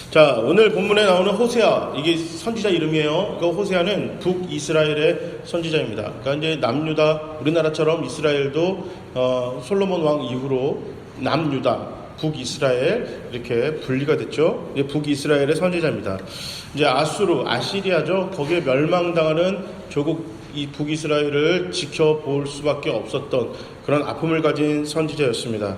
자, 오늘 본문에 나오는 호세아, 이게 선지자 이름이에요. 그 호세아는 북이스라엘의 선지자입니다. 그러니까 이제 남유다, 우리나라처럼 이스라엘도 솔로몬 왕 이후로 남유다, 북이스라엘 이렇게 분리가 됐죠. 이게 북이스라엘의 선지자입니다. 이제 아시리아죠. 거기에 멸망당하는 조국 이 북이스라엘을 지켜볼 수밖에 없었던 그런 아픔을 가진 선지자였습니다.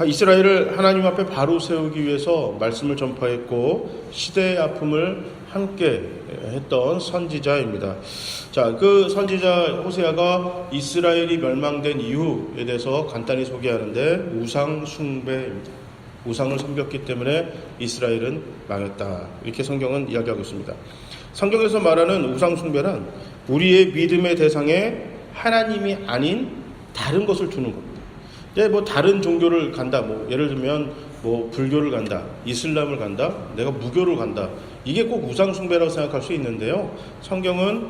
이스라엘을 하나님 앞에 바로 세우기 위해서 말씀을 전파했고 시대의 아픔을 함께 했던 선지자입니다. 자, 그 선지자 호세아가 이스라엘이 멸망된 이유에 대해서 간단히 소개하는데 우상 숭배입니다. 우상을 섬겼기 때문에 이스라엘은 망했다. 이렇게 성경은 이야기하고 있습니다. 성경에서 말하는 우상 숭배는 우리의 믿음의 대상에 하나님이 아닌 다른 것을 두는 겁니다. 뭐 다른 종교를 간다, 뭐 예를 들면 뭐 불교를 간다, 이슬람을 간다, 내가 무교를 간다, 이게 꼭 우상 숭배라고 생각할 수 있는데요. 성경은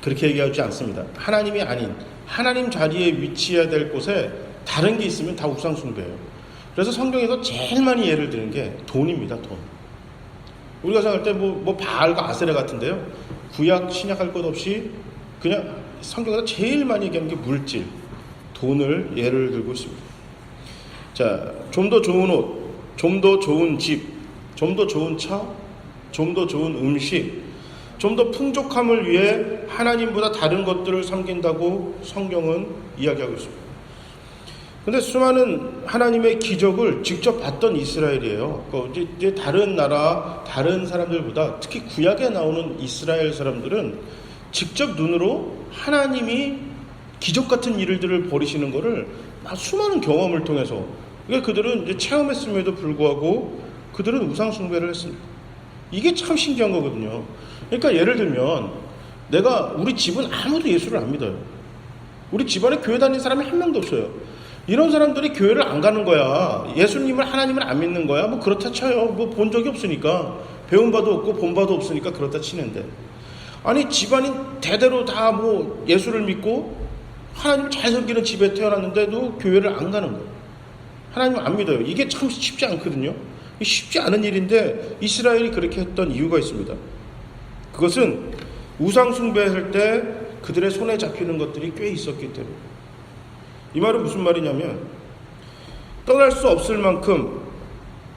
그렇게 얘기하지 않습니다. 하나님이 아닌 하나님 자리에 위치해야 될 곳에 다른 게 있으면 다 우상 숭배예요. 그래서 성경에서 제일 많이 예를 드는 게 돈입니다. 돈. 우리가 생각할 때 뭐 바알과 아세라 같은데요. 구약 신약할 것 없이 그냥 성경에서 제일 많이 얘기하는 게 물질, 돈을 예를 들고 있습니다. 자, 좀 더 좋은 옷, 좀 더 좋은 집, 좀 더 좋은 차, 좀 더 좋은 음식, 좀 더 풍족함을 위해 하나님보다 다른 것들을 섬긴다고 성경은 이야기하고 있습니다. 근데 수많은 하나님의 기적을 직접 봤던 이스라엘이에요. 이제 다른 나라, 다른 사람들보다 특히 구약에 나오는 이스라엘 사람들은 직접 눈으로 하나님이 기적 같은 일들을 벌이시는 것을 수많은 경험을 통해서, 그러니까 그들은 이제 체험했음에도 불구하고 그들은 우상 숭배를 했습니다. 이게 참 신기한 거거든요. 그러니까 예를 들면 우리 집은 아무도 예수를 안 믿어요. 우리 집안에 교회 다니는 사람이 한 명도 없어요. 이런 사람들이 교회를 안 가는 거야. 예수님을, 하나님을 안 믿는 거야. 뭐 그렇다 쳐요. 뭐 본 적이 없으니까, 배운 바도 없고 본 바도 없으니까 그렇다 치는데, 아니 집안이 대대로 다 뭐 예수를 믿고 하나님을 잘 섬기는 집에 태어났는데도 교회를 안 가는 거예요. 하나님을 안 믿어요. 이게 참 쉽지 않거든요. 쉽지 않은 일인데 이스라엘이 그렇게 했던 이유가 있습니다. 그것은 우상 숭배할 때 그들의 손에 잡히는 것들이 꽤 있었기 때문에. 이 말은 무슨 말이냐면 떠날 수 없을 만큼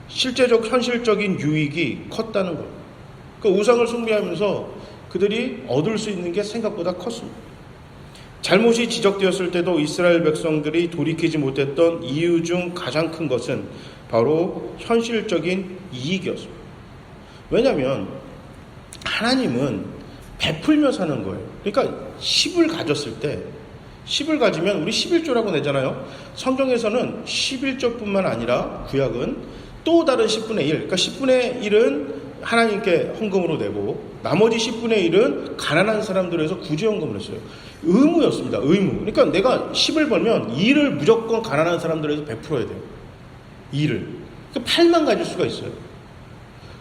현실적인 유익이 컸다는 거예요. 그 우상을 숭배하면서 그들이 얻을 수 있는 게 생각보다 컸습니다. 잘못이 지적되었을 때도 이스라엘 백성들이 돌이키지 못했던 이유 중 가장 큰 것은 바로 현실적인 이익이었습니다. 왜냐하면 하나님은 베풀며 사는 거예요. 그러니까 10을 가졌을 때, 10을 가지면 우리 11조라고 내잖아요. 성경에서는 11조뿐만 아니라 구약은 또 다른 10분의 1, 그러니까 10분의 1은 하나님께 헌금으로 내고 나머지 10분의 1은 가난한 사람들을 위해서 구제헌금을 했어요. 의무였습니다. 의무. 그러니까 내가 10을 벌면 2를 무조건 가난한 사람들을 위해서 베풀어야 돼요. 2를. 그러니까 8만 가질 수가 있어요.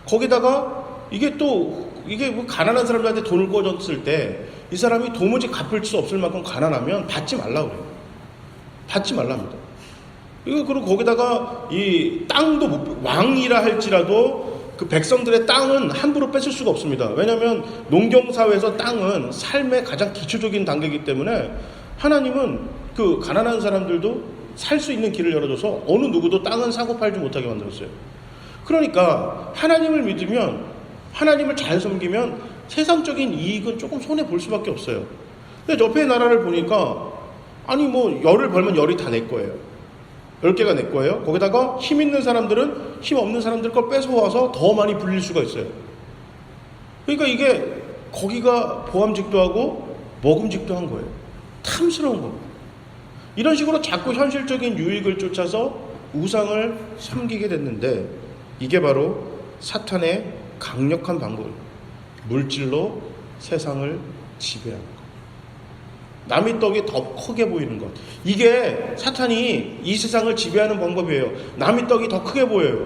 거기다가 이게 뭐 가난한 사람들한테 돈을 꿔줬을 때 이 사람이 도무지 갚을 수 없을 만큼 가난하면 받지 말라고 그래요. 받지 말랍니다. 그리고 거기다가 이 땅도 왕이라 할지라도 그 백성들의 땅은 함부로 뺏을 수가 없습니다. 왜냐하면 농경사회에서 땅은 삶의 가장 기초적인 단계이기 때문에 하나님은 그 가난한 사람들도 살 수 있는 길을 열어줘서 어느 누구도 땅은 사고 팔지 못하게 만들었어요. 그러니까 하나님을 믿으면, 하나님을 잘 섬기면 세상적인 이익은 조금 손해볼 수밖에 없어요. 근데 옆에 나라를 보니까 아니 뭐 열을 벌면 열이 다 내 거예요. 10개가 내 거예요. 거기다가 힘 있는 사람들은 힘 없는 사람들 걸 뺏어와서 더 많이 불릴 수가 있어요. 그러니까 이게 거기가 보암직도 하고 먹음직도 한 거예요. 탐스러운 겁니다. 이런 식으로 자꾸 현실적인 유익을 쫓아서 우상을 섬기게 됐는데 이게 바로 사탄의 강력한 방법입니다. 물질로 세상을 지배하는 것. 남의 떡이 더 크게 보이는 것. 이게 사탄이 이 세상을 지배하는 방법이에요. 남의 떡이 더 크게 보여요.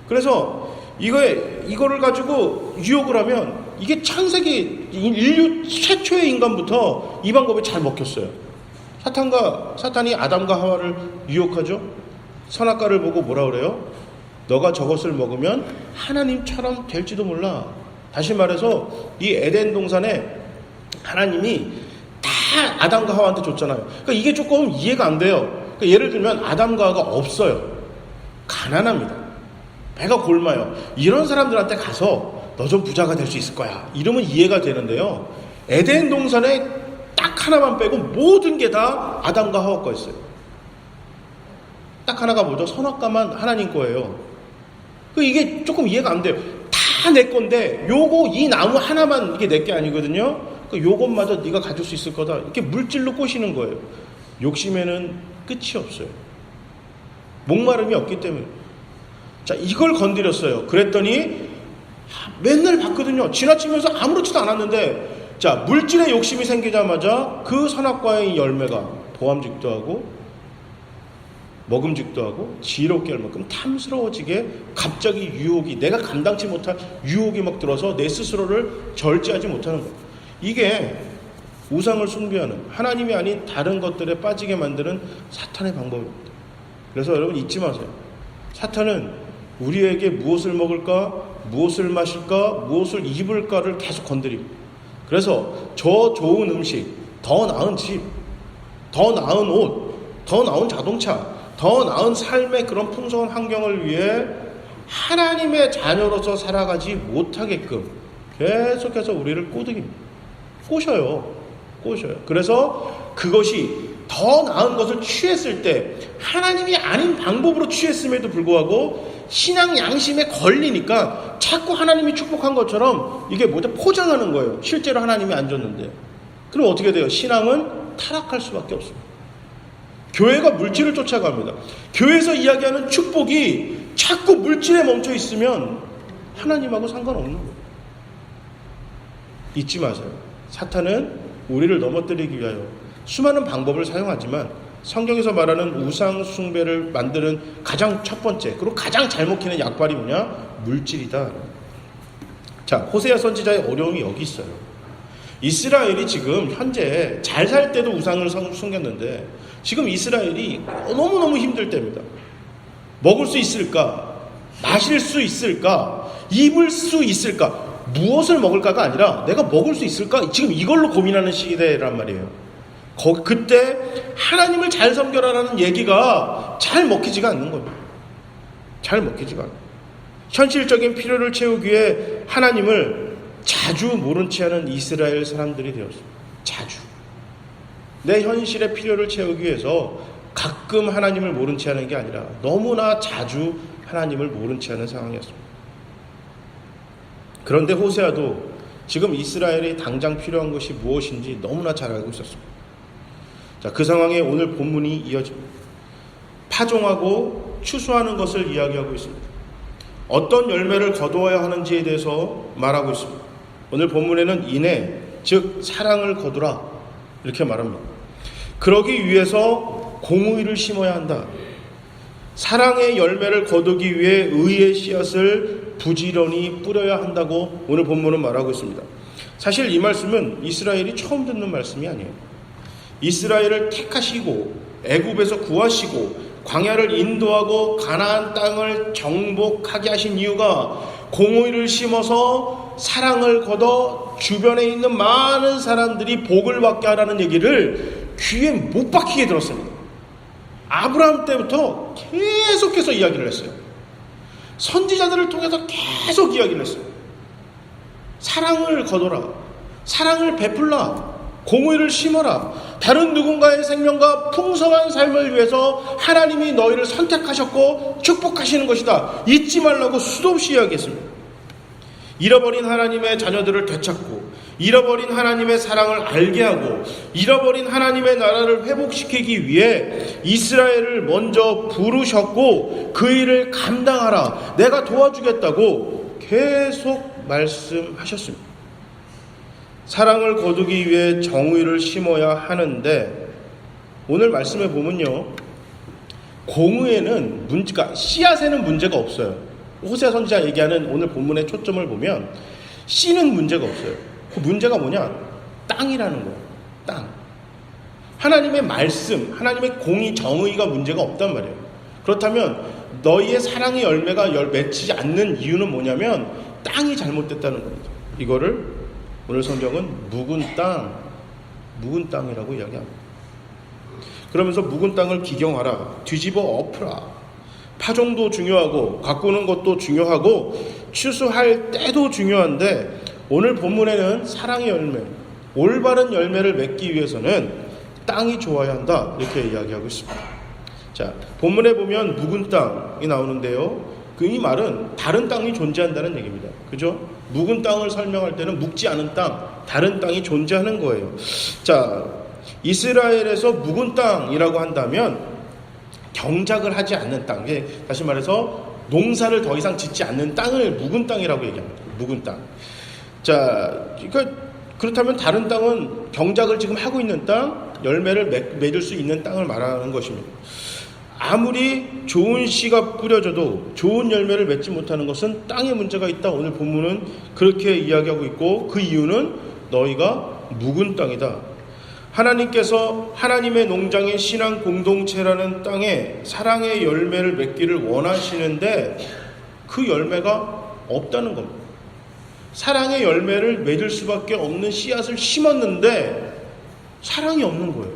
그래서 이거를 가지고 유혹을 하면 이게 창세기 인류 최초의 인간부터 이 방법이 잘 먹혔어요. 사탄이 아담과 하와를 유혹하죠. 선악과를 보고 뭐라 그래요? 너가 저것을 먹으면 하나님처럼 될지도 몰라. 다시 말해서 이 에덴 동산에 하나님이 다 아담과 하와한테 줬잖아요. 그러니까 이게 조금 이해가 안 돼요. 그러니까 예를 들면 아담과 하와가 없어요. 가난합니다. 배가 굶어요. 이런 사람들한테 가서 너 좀 부자가 될 수 있을 거야. 이러면 이해가 되는데요. 에덴 동산에 딱 하나만 빼고 모든 게 다 아담과 하와 거였어요. 딱 하나가 뭐죠? 선악과만 하나님 거예요. 이게 조금 이해가 안 돼요. 다 내 건데 요거 이 나무 하나만 이게 내 게 아니거든요. 요것마저 네가 가질 수 있을 거다. 이렇게 물질로 꼬시는 거예요. 욕심에는 끝이 없어요. 목마름이 없기 때문에. 자, 이걸 건드렸어요. 그랬더니 맨날 봤거든요. 지나치면서 아무렇지도 않았는데, 자, 물질의 욕심이 생기자마자 그 선악과의 열매가 보암직도 하고 먹음직도 하고 지혜롭게 할 만큼 탐스러워지게 갑자기 유혹이, 내가 감당치 못할 유혹이 막 들어서 내 스스로를 절제하지 못하는 거예요. 이게 우상을 숭배하는, 하나님이 아닌 다른 것들에 빠지게 만드는 사탄의 방법입니다. 그래서 여러분 잊지 마세요. 사탄은 우리에게 무엇을 먹을까, 무엇을 마실까, 무엇을 입을까를 계속 건드립니다. 그래서 저 좋은 음식, 더 나은 집, 더 나은 옷, 더 나은 자동차, 더 나은 삶의 그런 풍성한 환경을 위해 하나님의 자녀로서 살아가지 못하게끔 계속해서 우리를 꼬셔요. 그래서 그것이 더 나은 것을 취했을 때 하나님이 아닌 방법으로 취했음에도 불구하고 신앙 양심에 걸리니까 자꾸 하나님이 축복한 것처럼 이게 뭐죠? 포장하는 거예요. 실제로 하나님이 안 줬는데. 그럼 어떻게 돼요? 신앙은 타락할 수밖에 없습니다. 교회가 물질을 쫓아갑니다. 교회에서 이야기하는 축복이 자꾸 물질에 멈춰 있으면 하나님하고 상관없는 거예요. 잊지 마세요. 사탄은 우리를 넘어뜨리기 위하여 수많은 방법을 사용하지만 성경에서 말하는 우상 숭배를 만드는 가장 첫 번째, 그리고 가장 잘 먹히는 약발이 뭐냐? 물질이다. 자, 호세아 선지자의 어려움이 여기 있어요. 이스라엘이 지금 현재 잘 살 때도 우상을 숨겼는데 지금 이스라엘이 너무너무 힘들 때입니다. 먹을 수 있을까? 마실 수 있을까? 입을 수 있을까? 무엇을 먹을까가 아니라 내가 먹을 수 있을까? 지금 이걸로 고민하는 시대란 말이에요. 그때 하나님을 잘 섬겨라라는 얘기가 잘 먹히지가 않는 겁니다. 잘 먹히지가 않아요. 현실적인 필요를 채우기 위해 하나님을 자주 모른 채 하는 이스라엘 사람들이 되었어요. 자주. 내 현실의 필요를 채우기 위해서 가끔 하나님을 모른 채 하는 게 아니라 너무나 자주 하나님을 모른 채 하는 상황이었습니다. 그런데 호세아도 지금 이스라엘이 당장 필요한 것이 무엇인지 너무나 잘 알고 있었습니다. 자, 그 상황에 오늘 본문이 이어집니다. 파종하고 추수하는 것을 이야기하고 있습니다. 어떤 열매를 거두어야 하는지에 대해서 말하고 있습니다. 오늘 본문에는 인애, 즉 사랑을 거두라 이렇게 말합니다. 그러기 위해서 공의를 심어야 한다. 사랑의 열매를 거두기 위해 의의 씨앗을 부지런히 뿌려야 한다고 오늘 본문은 말하고 있습니다. 사실 이 말씀은 이스라엘이 처음 듣는 말씀이 아니에요. 이스라엘을 택하시고 애굽에서 구하시고 광야를 인도하고 가나안 땅을 정복하게 하신 이유가 공의를 심어서 사랑을 거둬 주변에 있는 많은 사람들이 복을 받게 하라는 얘기를 귀에 못 박히게 들었습니다. 아브라함 때부터 계속해서 이야기를 했어요. 선지자들을 통해서 계속 이야기를 했어요. 사랑을 거둬라. 사랑을 베풀라. 공의를 심어라. 다른 누군가의 생명과 풍성한 삶을 위해서 하나님이 너희를 선택하셨고 축복하시는 것이다. 잊지 말라고 수도 없이 이야기했습니다. 잃어버린 하나님의 자녀들을 되찾고 잃어버린 하나님의 사랑을 알게 하고 잃어버린 하나님의 나라를 회복시키기 위해 이스라엘을 먼저 부르셨고 그 일을 감당하라. 내가 도와주겠다고 계속 말씀하셨습니다. 사랑을 거두기 위해 정의를 심어야 하는데 오늘 말씀에 보면요, 공의에는 문제가, 씨앗에는 문제가 없어요. 호세아 선지자 얘기하는 오늘 본문의 초점을 보면 씨는 문제가 없어요. 그 문제가 뭐냐? 땅이라는 거예요. 땅. 하나님의 말씀, 하나님의 공의, 정의가 문제가 없단 말이에요. 그렇다면 너희의 사랑의 열매가 맺히지 않는 이유는 뭐냐면 땅이 잘못됐다는 겁니다. 이거를 오늘 성경은 묵은 땅이라고 이야기합니다. 그러면서 묵은 땅을 기경하라, 뒤집어 엎으라. 파종도 중요하고 가꾸는 것도 중요하고 추수할 때도 중요한데 오늘 본문에는 사랑의 열매, 올바른 열매를 맺기 위해서는 땅이 좋아야 한다, 이렇게 이야기하고 있습니다. 자, 본문에 보면 묵은 땅이 나오는데요. 이 말은 다른 땅이 존재한다는 얘기입니다. 그죠? 묵은 땅을 설명할 때는 묵지 않은 땅, 다른 땅이 존재하는 거예요. 자, 이스라엘에서 묵은 땅이라고 한다면 경작을 하지 않는 땅, 다시 말해서 농사를 더 이상 짓지 않는 땅을 묵은 땅이라고 얘기합니다. 묵은 땅. 자, 그렇다면 다른 땅은 경작을 지금 하고 있는 땅, 열매를 맺을 수 있는 땅을 말하는 것입니다. 아무리 좋은 씨가 뿌려져도 좋은 열매를 맺지 못하는 것은 땅에 문제가 있다. 오늘 본문은 그렇게 이야기하고 있고, 그 이유는 너희가 묵은 땅이다. 하나님께서 하나님의 농장의 신앙 공동체라는 땅에 사랑의 열매를 맺기를 원하시는데 그 열매가 없다는 겁니다. 사랑의 열매를 맺을 수밖에 없는 씨앗을 심었는데 사랑이 없는 거예요.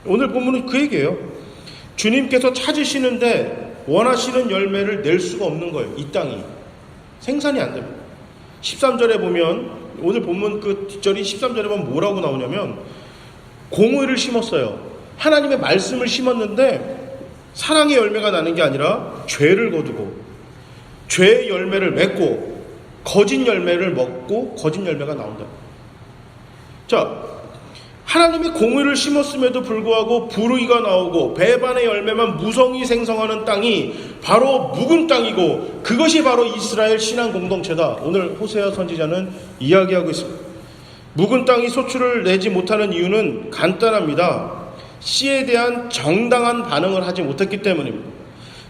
오늘 본문은 그 얘기예요. 주님께서 찾으시는데 원하시는 열매를 낼 수가 없는 거예요. 이 땅이 생산이 안 됩니다. 13절에 보면, 오늘 본문 그 뒷절이 13절에 보면 뭐라고 나오냐면, 공의를 심었어요. 하나님의 말씀을 심었는데 사랑의 열매가 나는 게 아니라 죄를 거두고 죄의 열매를 맺고 거짓 열매를 먹고 거짓 열매가 나온다. 자, 하나님이 공의를 심었음에도 불구하고 불의가 나오고 배반의 열매만 무성히 생성하는 땅이 바로 묵은 땅이고, 그것이 바로 이스라엘 신앙 공동체다. 오늘 호세아 선지자는 이야기하고 있습니다. 묵은 땅이 소출을 내지 못하는 이유는 간단합니다. 씨에 대한 정당한 반응을 하지 못했기 때문입니다.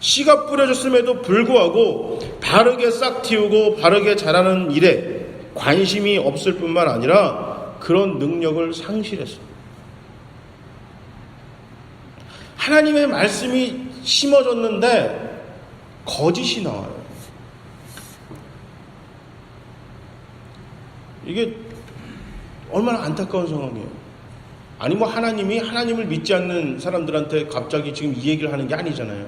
씨가 뿌려졌음에도 불구하고 바르게 싹 틔우고 바르게 자라는 일에 관심이 없을 뿐만 아니라 그런 능력을 상실했어요. 하나님의 말씀이 심어졌는데 거짓이 나와요. 이게 얼마나 안타까운 상황이에요. 아니 뭐 하나님이 하나님을 믿지 않는 사람들한테 갑자기 지금 이 얘기를 하는 게 아니잖아요.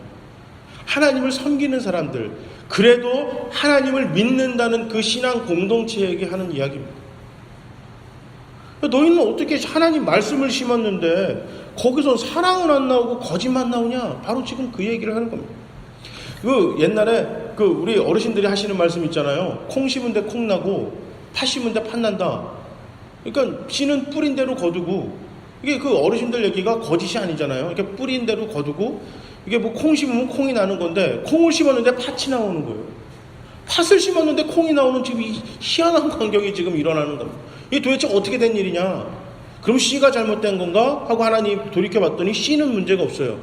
하나님을 섬기는 사람들, 그래도 하나님을 믿는다는 그 신앙 공동체에게 하는 이야기입니다. 너희는 어떻게 하나님 말씀을 심었는데 거기서 사랑은 안 나오고 거짓만 나오냐? 바로 지금 그 얘기를 하는 겁니다. 그 옛날에 그 우리 어르신들이 하시는 말씀 있잖아요. 콩 심은 데 콩 나고 팥 심은 데 팥 난다. 그러니까 씨는 뿌린 대로 거두고, 이게 그 어르신들 얘기가 거짓이 아니잖아요. 이렇게 뿌린 대로 거두고, 이게 뭐 콩 심으면 콩이 나는 건데 콩을 심었는데 팥이 나오는 거예요. 팥을 심었는데 콩이 나오는 지금 이 희한한 광경이 지금 일어나는 겁니다. 이게 도대체 어떻게 된 일이냐? 그럼 씨가 잘못된 건가? 하고 하나님 돌이켜봤더니 씨는 문제가 없어요.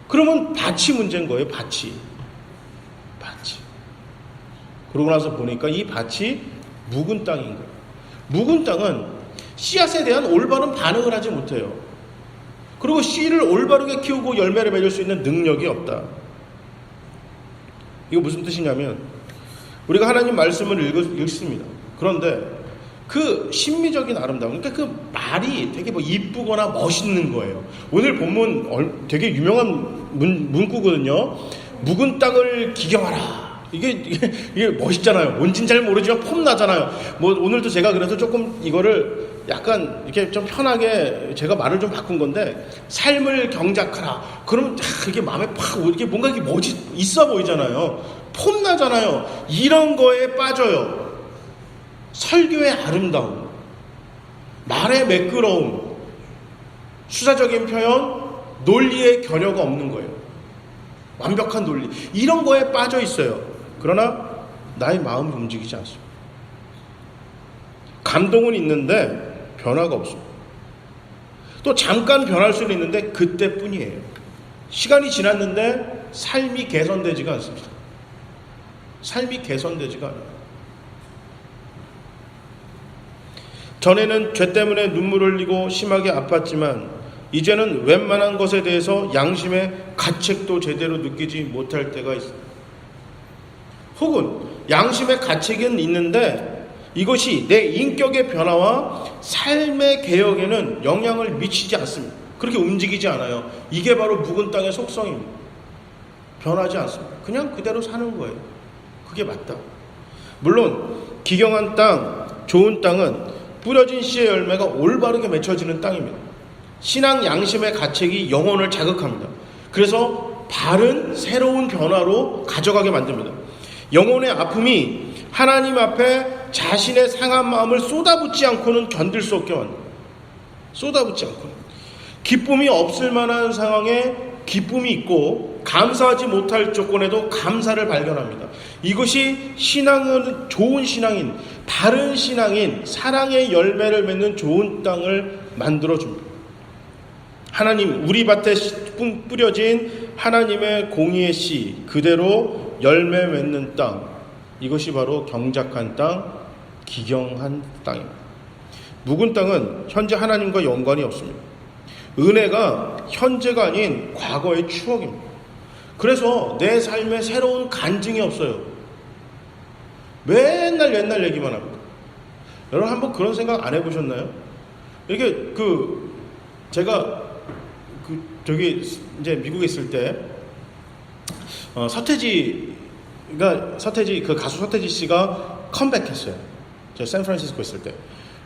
그러면 밭이 문제인 거예요. 밭이. 그러고 나서 보니까 이 밭이 묵은 땅인 거예요. 묵은 땅은 씨앗에 대한 올바른 반응을 하지 못해요. 그리고 씨를 올바르게 키우고 열매를 맺을 수 있는 능력이 없다. 이거 무슨 뜻이냐면, 우리가 하나님 말씀을 읽습니다. 그런데 그 심미적인 아름다움, 그러니까 그 말이 되게 뭐 이쁘거나 멋있는 거예요. 오늘 본문 되게 유명한 문구거든요. 묵은 땅을 기경하라. 이게 멋있잖아요. 뭔진 잘 모르지만 폼나잖아요. 뭐 오늘도 제가 그래서 조금 이거를 약간 이렇게 좀 편하게 제가 말을 좀 바꾼 건데, 삶을 경작하라. 그러면 이게 마음에 팍 이렇게 뭔가 이게 있어 보이잖아요. 폼나잖아요. 이런 거에 빠져요. 설교의 아름다움, 말의 매끄러움, 수사적인 표현, 논리의 결여가 없는 거예요. 완벽한 논리, 이런 거에 빠져 있어요. 그러나 나의 마음이 움직이지 않습니다. 감동은 있는데 변화가 없습니다. 또 잠깐 변할 수는 있는데 그때뿐이에요. 시간이 지났는데 삶이 개선되지가 않습니다. 삶이 개선되지가 않아요. 전에는 죄 때문에 눈물 흘리고 심하게 아팠지만 이제는 웬만한 것에 대해서 양심의 가책도 제대로 느끼지 못할 때가 있습니다. 혹은 양심의 가책은 있는데 이것이 내 인격의 변화와 삶의 개혁에는 영향을 미치지 않습니다. 그렇게 움직이지 않아요. 이게 바로 묵은 땅의 속성입니다. 변하지 않습니다. 그냥 그대로 사는 거예요. 그게 맞다. 물론 기경한 땅, 좋은 땅은 뿌려진 씨의 열매가 올바르게 맺혀지는 땅입니다. 신앙 양심의 가책이 영혼을 자극합니다. 그래서 바른 새로운 변화로 가져가게 만듭니다. 영혼의 아픔이 하나님 앞에 자신의 상한 마음을 쏟아붓지 않고는 견딜 수 없게 만듭니다. 쏟아붓지 않고는. 기쁨이 없을 만한 상황에 기쁨이 있고 감사하지 못할 조건에도 감사를 발견합니다. 이것이 신앙은 좋은 신앙인, 바른 신앙인, 사랑의 열매를 맺는 좋은 땅을 만들어줍니다. 하나님, 우리 밭에 뿌려진 하나님의 공의의 씨, 그대로 열매 맺는 땅, 이것이 바로 경작한 땅, 기경한 땅입니다. 묵은 땅은 현재 하나님과 연관이 없습니다. 은혜가 현재가 아닌 과거의 추억입니다. 그래서 내 삶에 새로운 간증이 없어요. 맨날 옛날 얘기만 합니다. 여러분 한번 그런 생각 안 해보셨나요? 이게 제가 저기 이제 미국에 있을 때 서태지 그 가수 서태지 씨가 컴백했어요. 제가 샌프란시스코 있을 때.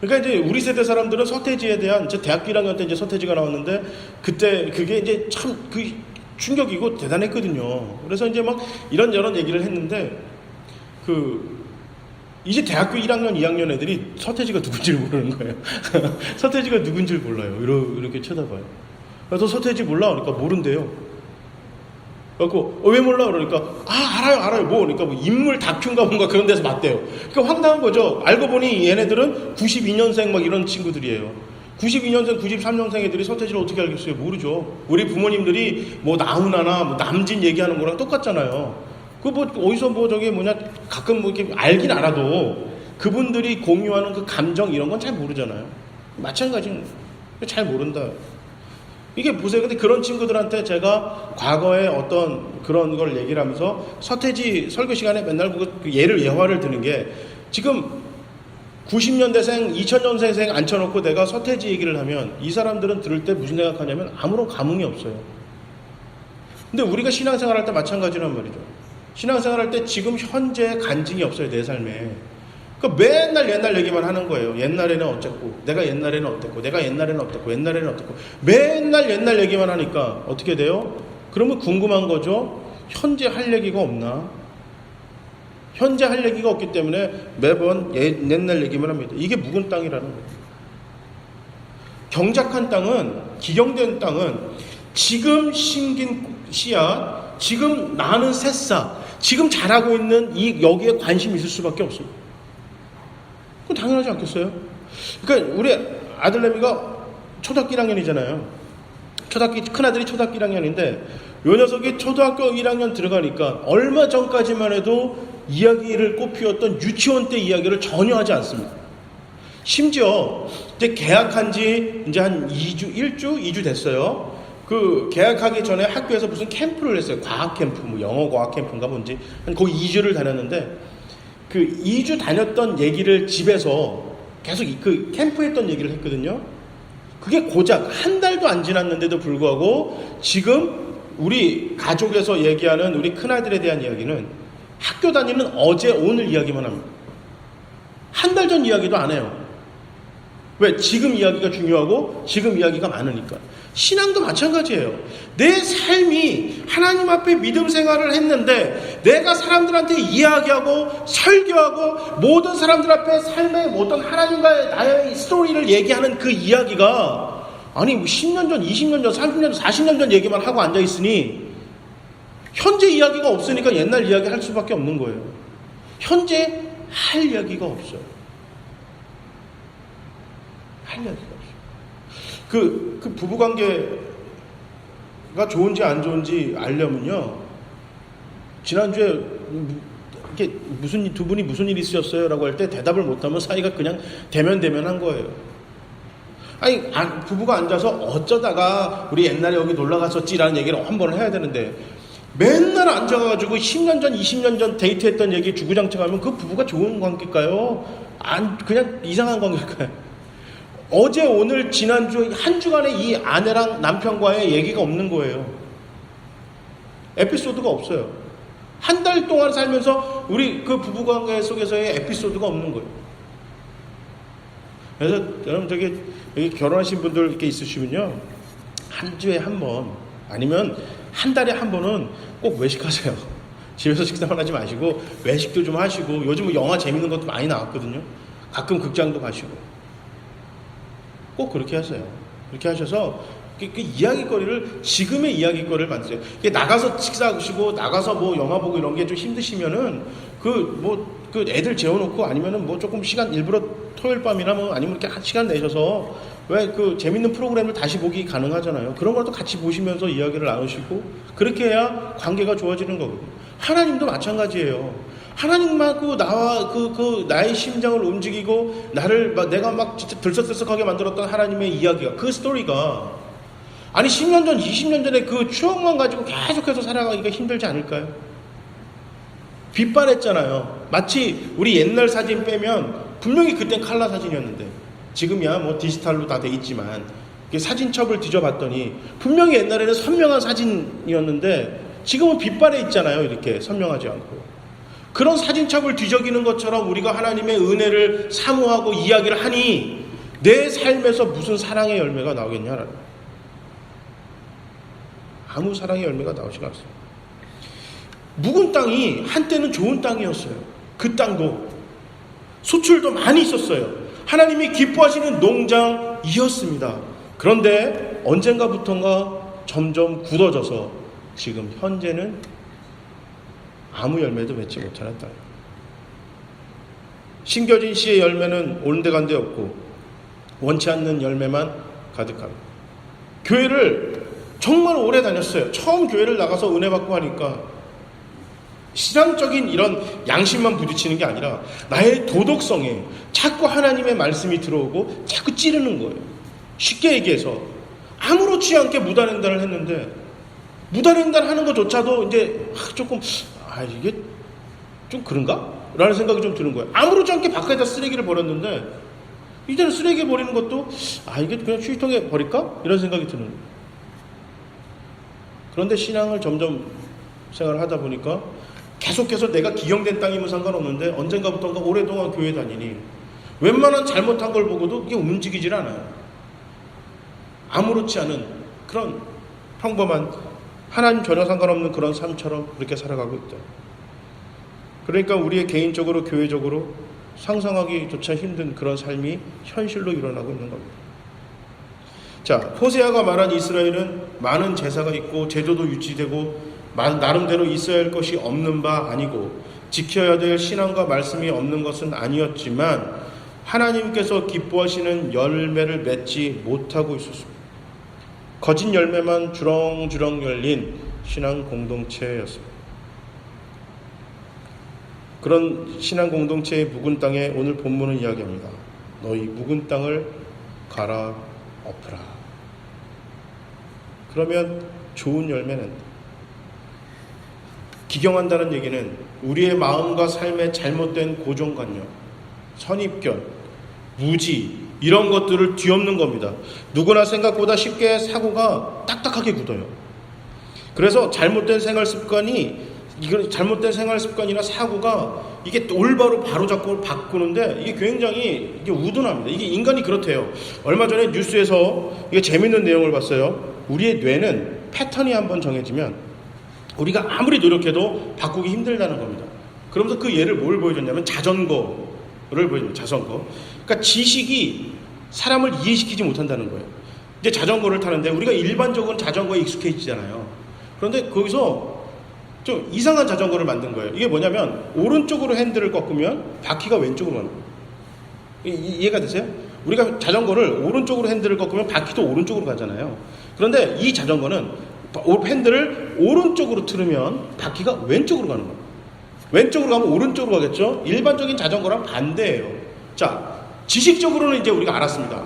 그러니까 이제 우리 세대 사람들은 서태지에 대한, 제 대학교 1학년 때 이제 서태지가 나왔는데 그때 그게 이제 참 충격이고 대단했거든요. 그래서 이제 막 이런저런 얘기를 했는데 이제 대학교 1학년, 2학년 애들이 서태지가 누군지를 모르는 거예요. 서태지가 누군지를 몰라요. 이렇게 쳐다봐요. 그래서 서태지 몰라? 그러니까 모른대요. 그래갖고 왜 몰라? 그러니까 알아요. 그러니까 뭐 인물 다큐인가 뭔가 그런 데서 봤대요. 그러니까 황당한 거죠. 알고 보니 얘네들은 92년생 막 이런 친구들이에요. 92년생, 93년생 애들이 서태지를 어떻게 알겠어요? 모르죠. 우리 부모님들이 뭐 나훈아나 뭐 남진 얘기하는 거랑 똑같잖아요. 어디서 가끔 이렇게 알긴 알아도 그분들이 공유하는 그 감정 이런 건 잘 모르잖아요. 마찬가지는 잘 모른다. 이게 보세요. 근데 그런 친구들한테 제가 과거에 어떤 그런 걸 얘기를 하면서 서태지 설교 시간에 맨날 예화를 드는 게, 지금 90년대생, 2000년생생 앉혀놓고 내가 서태지 얘기를 하면 이 사람들은 들을 때 무슨 생각하냐면 아무런 감흥이 없어요. 근데 우리가 신앙생활 할 때 마찬가지란 말이죠. 신앙생활 할 때 지금 현재 간증이 없어요. 내 삶에. 그러니까 맨날 옛날 얘기만 하는 거예요. 옛날에는 어쨌고, 내가 옛날에는 어땠고, 내가 옛날에는 어땠고, 옛날에는 어땠고, 맨날 옛날 얘기만 하니까 어떻게 돼요? 그러면 궁금한 거죠. 현재 할 얘기가 없나? 현재 할 얘기가 없기 때문에 매번 옛날 얘기만 합니다. 이게 묵은 땅이라는 거예요. 경작한 땅은, 기경된 땅은 지금 심긴 씨앗, 지금 나는 새싹, 지금 자라고 있는 여기에 관심이 있을 수밖에 없습니다. 그건 당연하지 않겠어요? 그러니까 우리 아들내미가 초등학교 1학년이잖아요. 큰아들이 초등학교 1학년인데 요 녀석이 초등학교 1학년 들어가니까 얼마 전까지만 해도 이야기를 꽃피웠던 유치원 때 이야기를 전혀 하지 않습니다. 심지어 이제 개학한 지 이제 한 2주 됐어요. 개학하기 전에 학교에서 무슨 캠프를 했어요. 과학 캠프, 뭐 영어 과학 캠프인가 뭔지. 거기 2주를 다녔는데 2주 다녔던 얘기를 집에서 계속 캠프 했던 얘기를 했거든요. 그게 고작 한 달도 안 지났는데도 불구하고 지금 우리 가족에서 얘기하는 우리 큰아들에 대한 이야기는 학교 다니는 어제 오늘 이야기만 합니다. 한 달 전 이야기도 안 해요. 왜? 지금 이야기가 중요하고 지금 이야기가 많으니까. 신앙도 마찬가지예요. 내 삶이 하나님 앞에 믿음 생활을 했는데 내가 사람들한테 이야기하고 설교하고 모든 사람들 앞에 삶의 어떤 하나님과의 나의 스토리를 얘기하는 그 이야기가 아니 10년 전, 20년 전, 30년 전, 40년 전 얘기만 하고 앉아있으니 현재 이야기가 없으니까 옛날 이야기 할 수밖에 없는 거예요. 현재 할 이야기가 없어요. 할 이야기가 없어요. 그 부부관계가 좋은지 안 좋은지 알려면요. 지난주에 이렇게 두 분이 무슨 일이 있으셨어요? 라고 할 때 대답을 못하면 사이가 그냥 대면한 거예요. 아니, 부부가 앉아서 어쩌다가 우리 옛날에 여기 놀러 갔었지라는 얘기를 한 번을 해야 되는데, 맨날 앉아가지고 10년 전, 20년 전 데이트했던 얘기 주구장창하면 그 부부가 좋은 관계일까요? 그냥 이상한 관계일까요? 어제, 오늘, 지난주, 한 주간에 이 아내랑 남편과의 얘기가 없는 거예요. 에피소드가 없어요. 한 달 동안 살면서 우리 그 부부관계 속에서의 에피소드가 없는 거예요. 그래서 여러분, 여기 결혼하신 분들 이렇게 있으시면요, 한 주에 한 번, 아니면 한 달에 한 번은 꼭 외식하세요. 집에서 식사만 하지 마시고 외식도 좀 하시고, 요즘은 영화 재밌는 것도 많이 나왔거든요. 가끔 극장도 가시고 꼭 그렇게 하세요. 그렇게 하셔서 그 이야기거리를, 지금의 이야기거리를 만드세요. 나가서 식사하시고 나가서 뭐 영화 보고 이런 게 좀 힘드시면은 그 애들 재워놓고, 아니면은 뭐 조금 시간 일부러 토요일 밤이나 뭐 아니면 이렇게 한 시간 내셔서 왜 그 재밌는 프로그램을 다시 보기 가능하잖아요. 그런 것도 같이 보시면서 이야기를 나누시고, 그렇게 해야 관계가 좋아지는 거거든요. 하나님도 마찬가지예요. 하나님하고 나와 나의 심장을 움직이고 내가 막 진짜 들썩들썩하게 만들었던 하나님의 이야기가, 그 스토리가, 아니 10년 전, 20년 전에 그 추억만 가지고 계속해서 살아가기가 힘들지 않을까요? 빛발했잖아요. 마치 우리 옛날 사진 빼면 분명히 그땐 칼라 사진이었는데, 지금이야 뭐 디지털로 다 돼 있지만, 사진첩을 뒤져봤더니 분명히 옛날에는 선명한 사진이었는데 지금은 빛발해 있잖아요. 이렇게 선명하지 않고. 그런 사진첩을 뒤적이는 것처럼 우리가 하나님의 은혜를 사모하고 이야기를 하니 내 삶에서 무슨 사랑의 열매가 나오겠냐라는, 아무 사랑의 열매가 나오지가 않습니다. 묵은 땅이 한때는 좋은 땅이었어요. 그 땅도 수출도 많이 있었어요. 하나님이 기뻐하시는 농장이었습니다. 그런데 언젠가부터인가 점점 굳어져서 지금 현재는 아무 열매도 맺지 못하는 땅. 심겨진 씨의 열매는 온데간데 없고 원치 않는 열매만 가득합니다. 교회를 정말 오래 다녔어요. 처음 교회를 나가서 은혜 받고 하니까 신앙적인 이런 양심만 부딪히는 게 아니라 나의 도덕성에 자꾸 하나님의 말씀이 들어오고 자꾸 찌르는 거예요. 쉽게 얘기해서 아무렇지 않게 무단횡단을 했는데, 무단횡단 하는 것조차도 이제 조금 이게 좀 그런가? 라는 생각이 좀 드는 거예요. 아무렇지 않게 바깥에다 쓰레기를 버렸는데 이제는 쓰레기 버리는 것도 이게 그냥 휴지통에 버릴까? 이런 생각이 드는 거예요. 그런데 신앙을 점점 생활을 하다 보니까 계속해서 내가 기경된 땅이면 상관없는데 언젠가부터인가 오랫동안 교회 다니니 웬만한 잘못한 걸 보고도 이게 움직이질 않아요. 아무렇지 않은 그런 평범한, 하나님 전혀 상관없는 그런 삶처럼 그렇게 살아가고 있다. 그러니까 우리의 개인적으로, 교회적으로 상상하기조차 힘든 그런 삶이 현실로 일어나고 있는 겁니다. 자, 호세아가 말한 이스라엘은 많은 제사가 있고 제도도 유지되고 나름대로 있어야 할 것이 없는 바 아니고 지켜야 될 신앙과 말씀이 없는 것은 아니었지만 하나님께서 기뻐하시는 열매를 맺지 못하고 있었습니다. 거짓 열매만 주렁주렁 열린 신앙 공동체였습니다. 그런 신앙 공동체의 묵은 땅에 오늘 본문은 이야기합니다. 너희 묵은 땅을 갈아엎으라. 그러면 좋은 열매는, 기경한다는 얘기는 우리의 마음과 삶의 잘못된 고정관념, 선입견, 무지, 이런 것들을 뒤엎는 겁니다. 누구나 생각보다 쉽게 사고가 딱딱하게 굳어요. 그래서 잘못된 생활 습관이나 사고가 이게 올바로 바로잡고 바꾸는데 이게 굉장히 우둔합니다. 이게 인간이 그렇대요. 얼마 전에 뉴스에서 이게 재밌는 내용을 봤어요. 우리의 뇌는 패턴이 한번 정해지면 우리가 아무리 노력해도 바꾸기 힘들다는 겁니다. 그러면서 그 예를 뭘 보여줬냐면 자전거를 보여줍니다. 자전거. 그러니까 지식이 사람을 이해시키지 못한다는 거예요. 이제 자전거를 타는데 우리가 일반적으로 자전거에 익숙해지잖아요. 그런데 거기서 좀 이상한 자전거를 만든 거예요. 이게 뭐냐면 오른쪽으로 핸들을 꺾으면 바퀴가 왼쪽으로 가는 거예요. 이해가 되세요? 우리가 자전거를 오른쪽으로 핸들을 꺾으면 바퀴도 오른쪽으로 가잖아요. 그런데 이 자전거는 핸들을 오른쪽으로 틀으면 바퀴가 왼쪽으로 가는 거예요. 왼쪽으로 가면 오른쪽으로 가겠죠? 일반적인 자전거랑 반대예요. 자, 지식적으로는 이제 우리가 알았습니다.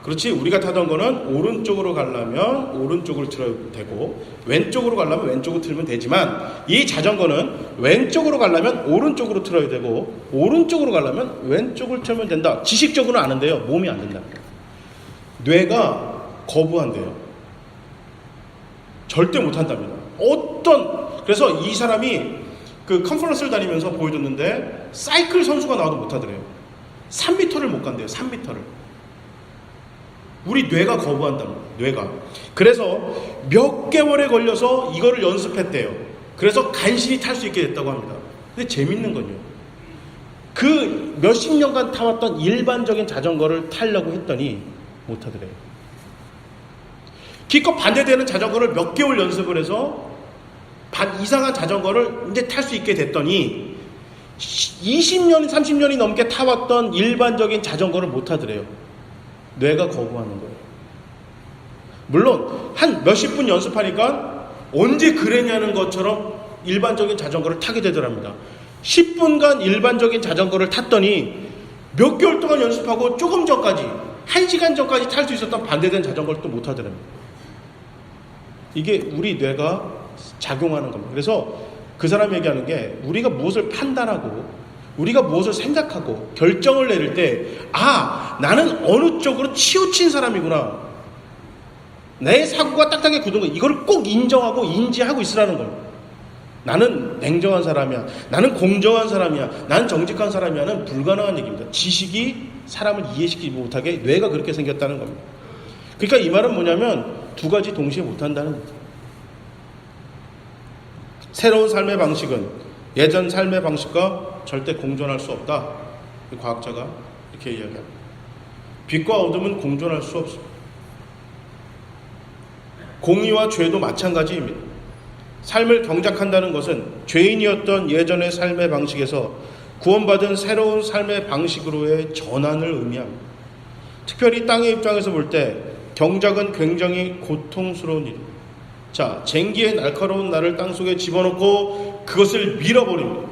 그렇지, 우리가 타던 거는 오른쪽으로 가려면 오른쪽을 틀어야 되고 왼쪽으로 가려면 왼쪽을 틀면 되지만, 이 자전거는 왼쪽으로 가려면 오른쪽으로 틀어야 되고 오른쪽으로 가려면 왼쪽을 틀면 된다. 지식적으로는 아는데요, 몸이 안 된다. 뇌가 거부한대요. 절대 못한답니다. 그래서 이 사람이 그 컨퍼런스를 다니면서 보여줬는데, 사이클 선수가 나와도 못하더래요. 3m를 못 간대요. 3m를. 우리 뇌가 거부한답니다. 뇌가. 그래서 몇 개월에 걸려서 이거를 연습했대요. 그래서 간신히 탈 수 있게 됐다고 합니다. 근데 재밌는 건요, 그 몇십 년간 타왔던 일반적인 자전거를 타려고 했더니 못하더래요. 기껏 반대되는 자전거를 몇 개월 연습을 해서 이상한 자전거를 이제 탈 수 있게 됐더니 20년, 30년이 넘게 타왔던 일반적인 자전거를 못 타더래요. 뇌가 거부하는 거예요. 물론 한 몇십 분 연습하니까 언제 그랬냐는 것처럼 일반적인 자전거를 타게 되더랍니다. 10분간 일반적인 자전거를 탔더니 몇 개월 동안 연습하고 조금 전까지, 1시간 전까지 탈 수 있었던 반대된 자전거를 또 못 타더랍니다. 이게 우리 뇌가 작용하는 겁니다. 그래서 그 사람이 얘기하는 게, 우리가 무엇을 판단하고 우리가 무엇을 생각하고 결정을 내릴 때, 나는 어느 쪽으로 치우친 사람이구나, 내 사고가 딱딱하게 굳은 거, 이걸 꼭 인정하고 인지하고 있으라는 겁니다. 나는 냉정한 사람이야, 나는 공정한 사람이야, 나는 정직한 사람이야는 불가능한 얘기입니다. 지식이 사람을 이해시키지 못하게 뇌가 그렇게 생겼다는 겁니다. 그러니까 이 말은 뭐냐면, 두 가지 동시에 못한다는 거죠. 새로운 삶의 방식은 예전 삶의 방식과 절대 공존할 수 없다. 과학자가 이렇게 이야기합니다. 빛과 어둠은 공존할 수 없습니다. 공의와 죄도 마찬가지입니다. 삶을 경작한다는 것은 죄인이었던 예전의 삶의 방식에서 구원받은 새로운 삶의 방식으로의 전환을 의미합니다. 특별히 땅의 입장에서 볼 때 경작은 굉장히 고통스러운 일입니다. 자, 쟁기의 날카로운 날을 땅속에 집어넣고 그것을 밀어버립니다.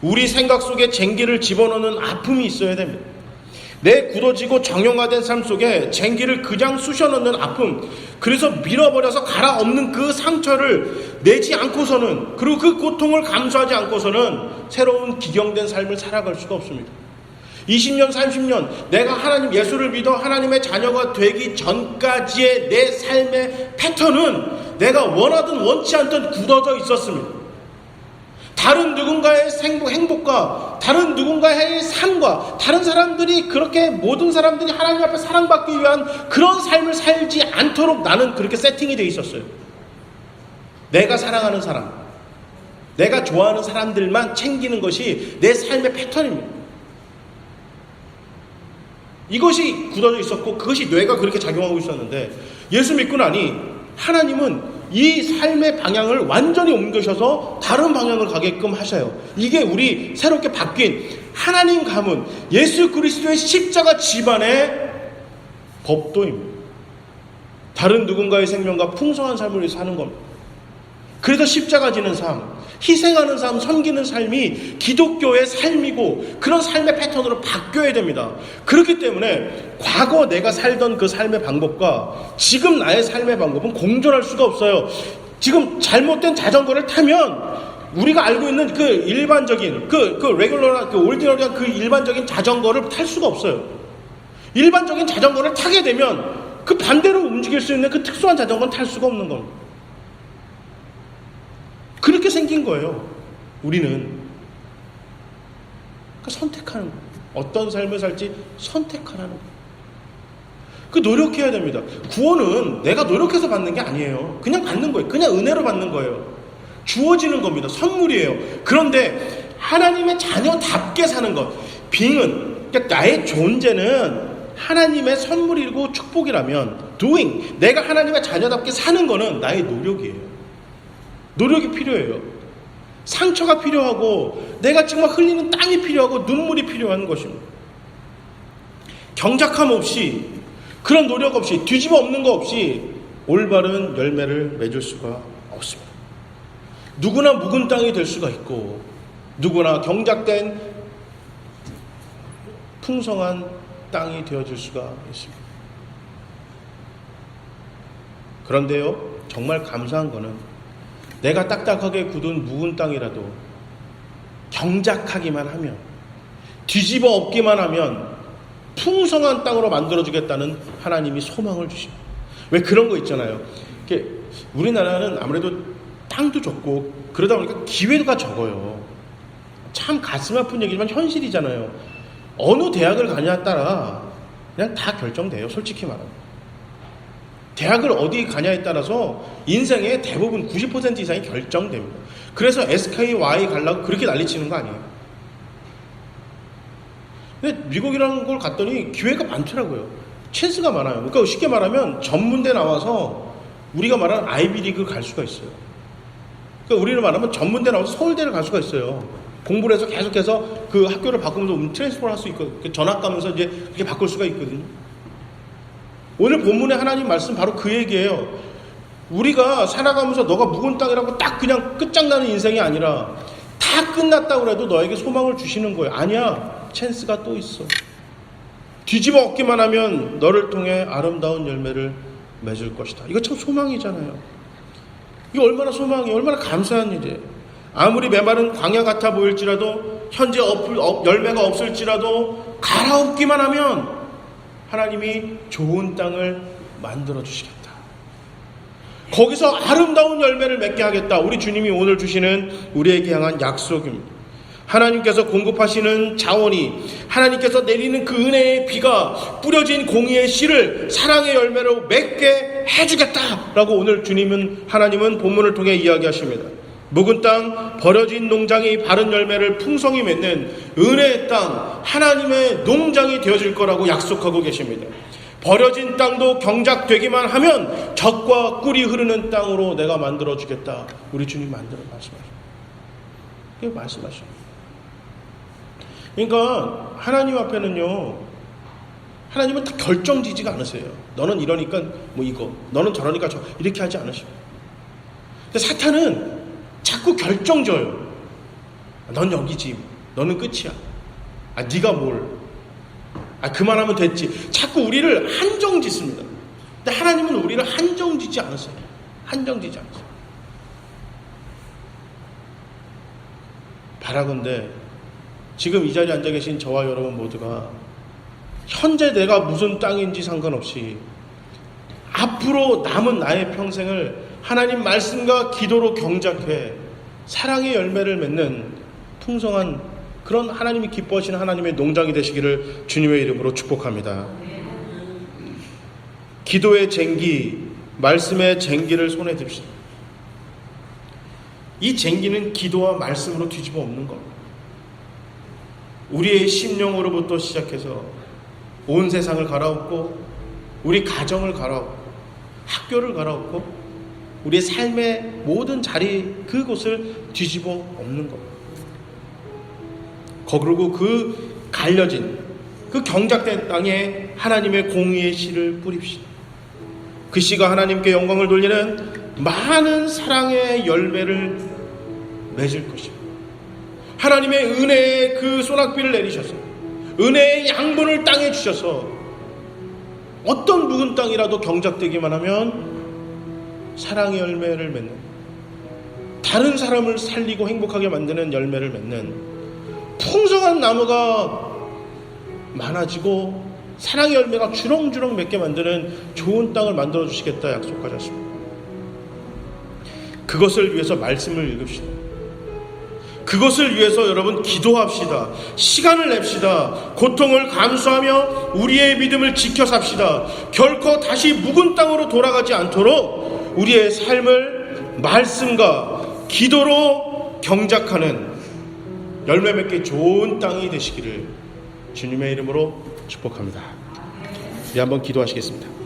우리 생각 속에 쟁기를 집어넣는 아픔이 있어야 됩니다. 내 굳어지고 정형화된 삶 속에 쟁기를 그냥 쑤셔넣는 아픔, 그래서 밀어버려서 갈아엎는 그 상처를 내지 않고서는, 그리고 그 고통을 감수하지 않고서는 새로운 기경된 삶을 살아갈 수가 없습니다. 20년, 30년 내가 하나님, 예수를 믿어 하나님의 자녀가 되기 전까지의 내 삶의 패턴은 내가 원하든 원치 않든 굳어져 있었습니다. 다른 누군가의 행복과 다른 누군가의 삶과 다른 사람들이, 그렇게 모든 사람들이 하나님 앞에 사랑받기 위한 그런 삶을 살지 않도록 나는 그렇게 세팅이 되어 있었어요. 내가 사랑하는 사람, 내가 좋아하는 사람들만 챙기는 것이 내 삶의 패턴입니다. 이것이 굳어져 있었고 그것이 뇌가 그렇게 작용하고 있었는데, 예수 믿고 나니 하나님은 이 삶의 방향을 완전히 옮기셔서 다른 방향을 가게끔 하셔요. 이게 우리 새롭게 바뀐 하나님 가문, 예수 그리스도의 십자가 집안의 법도입니다. 다른 누군가의 생명과 풍성한 삶을 위해서 사는 겁니다. 그래서 십자가 지는 삶, 희생하는 삶, 섬기는 삶이 기독교의 삶이고 그런 삶의 패턴으로 바뀌어야 됩니다. 그렇기 때문에 과거 내가 살던 그 삶의 방법과 지금 나의 삶의 방법은 공존할 수가 없어요. 지금 잘못된 자전거를 타면 우리가 알고 있는 그 일반적인 레귤러나 올디너리한 그 일반적인 자전거를 탈 수가 없어요. 일반적인 자전거를 타게 되면 그 반대로 움직일 수 있는 그 특수한 자전거는 탈 수가 없는 겁니다. 그렇게 생긴 거예요. 우리는. 그러니까 선택하는 거예요. 어떤 삶을 살지 선택하라는 거예요. 그 노력해야 됩니다. 구원은 내가 노력해서 받는 게 아니에요. 그냥 받는 거예요. 그냥 은혜로 받는 거예요. 주어지는 겁니다. 선물이에요. 그런데 하나님의 자녀답게 사는 것, 그러니까 나의 존재는 하나님의 선물이고 축복이라면 내가 하나님의 자녀답게 사는 거는 나의 노력이에요. 노력이 필요해요. 상처가 필요하고 내가 정말 흘리는 땀이 필요하고 눈물이 필요한 것입니다. 경작함 없이, 그런 노력 없이, 뒤집어 엎는 거 없이 올바른 열매를 맺을 수가 없습니다. 누구나 묵은 땅이 될 수가 있고 누구나 경작된 풍성한 땅이 되어질 수가 있습니다. 그런데요, 정말 감사한 거는 내가 딱딱하게 굳은 묵은 땅이라도 경작하기만 하면, 뒤집어 엎기만 하면 풍성한 땅으로 만들어주겠다는 하나님이 소망을 주십니다. 왜 그런 거 있잖아요. 우리나라는 아무래도 땅도 적고 그러다 보니까 기회가 적어요. 참 가슴 아픈 얘기지만 현실이잖아요. 어느 대학을 가냐에 따라 그냥 다 결정돼요. 솔직히 말하면. 대학을 어디 가냐에 따라서 인생의 대부분 90% 이상이 결정됩니다. 그래서 SKY 가려고 그렇게 난리치는 거 아니에요. 근데 미국이라는 걸 갔더니 기회가 많더라고요. 찬스가 많아요. 그러니까 쉽게 말하면 전문대 나와서 우리가 말하는 아이비리그 갈 수가 있어요. 그러니까 우리를 말하면 전문대 나와서 서울대를 갈 수가 있어요. 공부를 해서 계속해서 그 학교를 바꾸면서 트랜스퍼 할 수 있거든요. 전학 가면서 이제 그렇게 바꿀 수가 있거든요. 오늘 본문의 하나님 말씀 바로 그 얘기예요. 우리가 살아가면서 너가 묵은 땅이라고 딱 그냥 끝장나는 인생이 아니라 다 끝났다고 해도 너에게 소망을 주시는 거예요. 아니야. 찬스가 또 있어. 뒤집어 엎기만 하면 너를 통해 아름다운 열매를 맺을 것이다. 이거 참 소망이잖아요. 이게 얼마나 소망이에요. 얼마나 감사한 일이에요. 아무리 메마른 광야 같아 보일지라도, 현재 열매가 없을지라도 갈아엎기만 하면 하나님이 좋은 땅을 만들어 주시겠다. 거기서 아름다운 열매를 맺게 하겠다. 우리 주님이 오늘 주시는 우리에게 향한 약속입니다. 하나님께서 공급하시는 자원이, 하나님께서 내리는 그 은혜의 비가 뿌려진 공의의 씨를 사랑의 열매로 맺게 해주겠다라고 오늘 하나님은 본문을 통해 이야기하십니다. 묵은 땅, 버려진 농장이 바른 열매를 풍성히 맺는 은혜의 땅, 하나님의 농장이 되어질 거라고 약속하고 계십니다. 버려진 땅도 경작되기만 하면 젖과 꿀이 흐르는 땅으로 내가 만들어주겠다. 우리 주님 말씀하십니다. 그게 말씀하십니다. 그러니까 하나님 앞에는요, 하나님은 다 결정지지가 않으세요. 너는 이러니까 뭐 이거, 너는 저러니까 저, 이렇게 하지 않으시고. 근데 사탄은 자꾸 결정져요. 넌 여기지, 너는 끝이야. 네가 뭘, 그만하면 됐지. 자꾸 우리를 한정짓습니다. 근데 하나님은 우리를 한정짓지 않으세요. 한정짓지 않으세요. 바라건대 지금 이 자리에 앉아 계신 저와 여러분 모두가 현재 내가 무슨 땅인지 상관없이 앞으로 남은 나의 평생을 하나님 말씀과 기도로 경작해 사랑의 열매를 맺는 풍성한 그런 하나님이 기뻐하시는 하나님의 농장이 되시기를 주님의 이름으로 축복합니다. 기도의 쟁기, 말씀의 쟁기를 손에 듭시다. 이 쟁기는 기도와 말씀으로 뒤집어 엎는 겁니다. 우리의 심령으로부터 시작해서 온 세상을 갈아엎고, 우리 가정을 갈아엎고, 학교를 갈아엎고, 우리의 삶의 모든 자리, 그곳을 뒤집어 엎는 겁니다. 그리고 그 갈려진, 그 경작된 땅에 하나님의 공의의 씨를 뿌립시다. 그 씨가 하나님께 영광을 돌리는 많은 사랑의 열매를 맺을 것입니다. 하나님의 은혜의 그 소낙비를 내리셔서, 은혜의 양분을 땅에 주셔서 어떤 묵은 땅이라도 경작되기만 하면 사랑의 열매를 맺는, 다른 사람을 살리고 행복하게 만드는 열매를 맺는 풍성한 나무가 많아지고 사랑의 열매가 주렁주렁 맺게 만드는 좋은 땅을 만들어 주시겠다 약속하셨습니다. 그것을 위해서 말씀을 읽읍시다. 그것을 위해서 여러분 기도합시다. 시간을 냅시다. 고통을 감수하며 우리의 믿음을 지켜 삽시다. 결코 다시 묵은 땅으로 돌아가지 않도록 우리의 삶을 말씀과 기도로 경작하는 열매 맺기 좋은 땅이 되시기를 주님의 이름으로 축복합니다. 우리 한번 기도하시겠습니다.